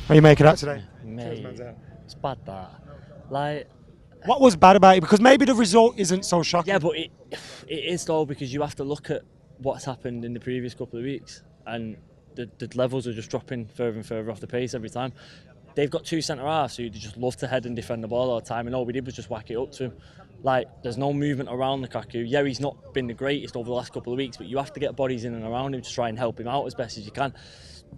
How are you making out today? Mate, it's bad that. Like, what was bad about it? Because maybe the result isn't so shocking. yeah, but it is though, because you have to look at what's happened in the previous couple of weeks, and the levels are just dropping further and further off the pace every time. They've got two centre halves who just love to head and defend the ball all the time, and all we did was just whack it up to him. Like, there's no movement around Lukaku. Yeah, he's not been the greatest over the last couple of weeks, but you have to get bodies in and around him to try and help him out as best as you can.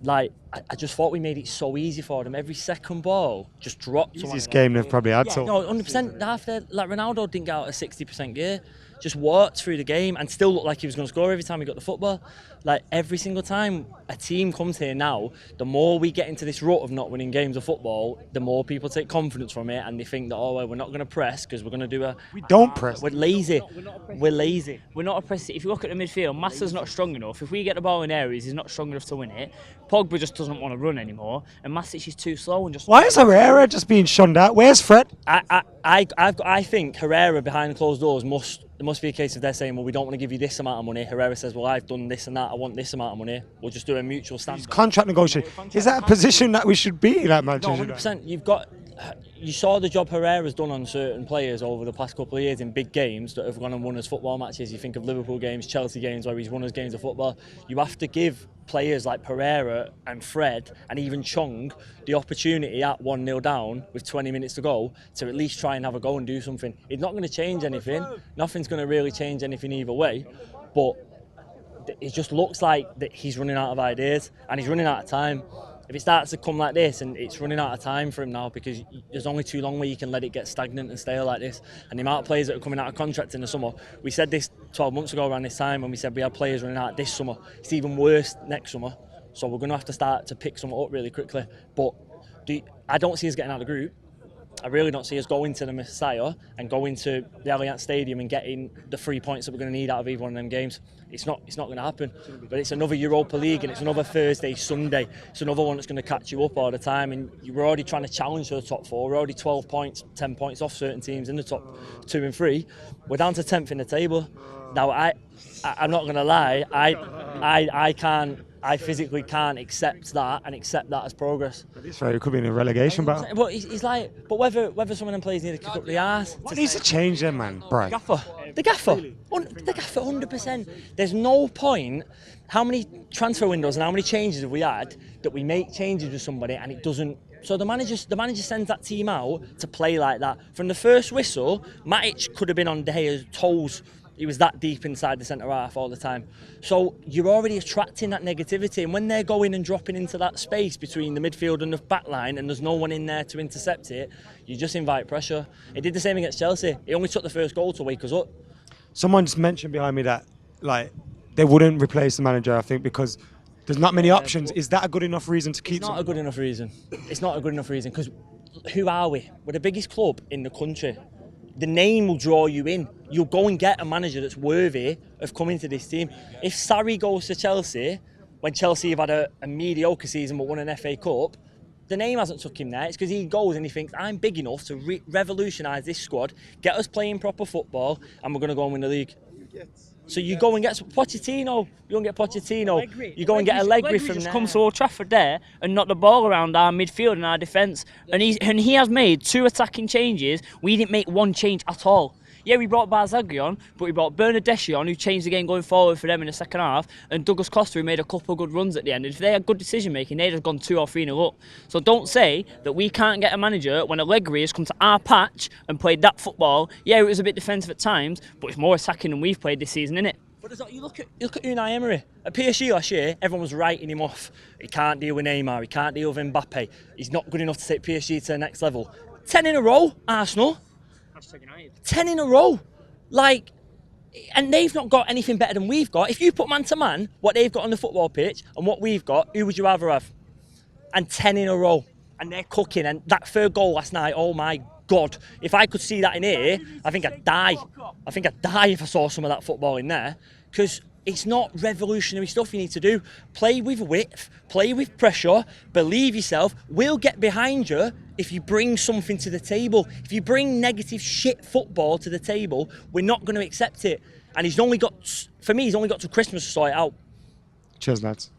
Like, I just thought we made it so easy for them. Every second ball just dropped. Easiest game they've probably had. Yeah, no, 100%. After, like, Ronaldo didn't get out of 60% gear. Just walked through the game and still looked like he was going to score every time he got the football. Like, every single time a team comes here now, the more we get into this rut of not winning games of football, the more people take confidence from it, and they think that, oh, well, we're not going to press because we're going to do a... We don't press. We're lazy. We're lazy. We're not a press. If you look at the midfield, Massa's not strong enough. If we get the ball in areas, he's not strong enough to win it. Pogba just doesn't want to run anymore, and Matic is too slow and just... Why is Herrera just being shunned out? Where's Fred? I think Herrera behind closed doors must be a case of they're saying, well, we don't want to give you this amount of money. Herrera says, well, I've done this and that. I want this amount of money. We'll just do a mutual standard. Contract negotiation. Is that a position that we should be like Manchester? No, 100%. You saw the job Herrera's done on certain players over the past couple of years in big games that have gone and won us football matches. You think of Liverpool games, Chelsea games where he's won us games of football. You have to give players like Pereira and Fred and even Chong the opportunity at 1-0 down with 20 minutes to go to at least try and have a go and do something. It's not going to change anything. Nothing's going to really change anything either way. But it just looks like that he's running out of ideas and he's running out of time. If it starts to come like this, and it's running out of time for him now, because there's only too long where you can let it get stagnant and stale like this. And the amount of players that are coming out of contract in the summer, we said this 12 months ago around this time when we said we had players running out this summer. It's even worse next summer. So we're going to have to start to pick some up really quickly. But I don't see us getting out of the group. I really don't see us going to the Messiah and going to the Allianz Stadium and getting the 3 points that we're going to need out of either one of them games. It's not going to happen. But it's another Europa League, and it's another Thursday, Sunday. It's another one that's going to catch you up all the time, and you're already trying to challenge for the top four. We're already 12 points, 10 points off certain teams in the top 2 and 3. We're down to 10th in the table. Now, I'm not going to lie. I physically can't accept that and accept that as progress. It's right. It could be in a relegation battle. But he's like, but whether some of them players need to kick up the arse. What needs to change then, man? Brian. The gaffer, 100%. There's no point. How many transfer windows and how many changes have we had that we make changes with somebody and it doesn't? So the manager sends that team out to play like that. From the first whistle, Matic could have been on De Gea's toes. He was that deep inside the centre half all the time. So you're already attracting that negativity. And when they're going and dropping into that space between the midfield and the back line and there's no one in there to intercept it, you just invite pressure. It did the same against Chelsea. It only took the first goal to wake us up. Someone just mentioned behind me that like they wouldn't replace the manager, I think, because there's not many options. Is that a good enough reason to keep It's not a good enough reason. It's not a good enough reason because who are we? We're the biggest club in the country. The name will draw you in. You'll go and get a manager that's worthy of coming to this team. If Sarri goes to Chelsea, when Chelsea have had a mediocre season but won an FA Cup, the name hasn't took him there. It's because he goes and he thinks, I'm big enough to revolutionise this squad, get us playing proper football, and we're going to go and win the league. So you go and get Pochettino. You go and get Pochettino. You go and get Allegri from just there. comes to Old Trafford there and knock the ball around our midfield and our defence. And he has made 2 attacking changes. We didn't make 1 change at all. Yeah, we brought Barzagli on, but we brought Bernardeschi on, who changed the game going forward for them in the second half, and Douglas Costa, who made a couple of good runs at the end. And if they had good decision making, they'd have gone 2 or 3-0 up. So don't say that we can't get a manager when Allegri has come to our patch and played that football. Yeah, it was a bit defensive at times, but it's more attacking than we've played this season, innit? But you look at Unai Emery. At PSG last year, everyone was writing him off. He can't deal with Neymar, he can't deal with Mbappe. He's not good enough to take PSG to the next level. 10 in a row, Arsenal. 10 in a row. Like, and they've not got anything better than we've got. If you put man to man, what they've got on the football pitch and what we've got, who would you rather have? And 10 in a row. And they're cooking. And that third goal last night, oh my God. If I could see that in here, I think I'd die. I think I'd die if I saw some of that football in there. Because it's not revolutionary stuff you need to do. Play with width, play with pressure, believe yourself. We'll get behind you if you bring something to the table. If you bring negative shit football to the table, we're not going to accept it. And he's only got to Christmas to sort it out. Cheers, lads.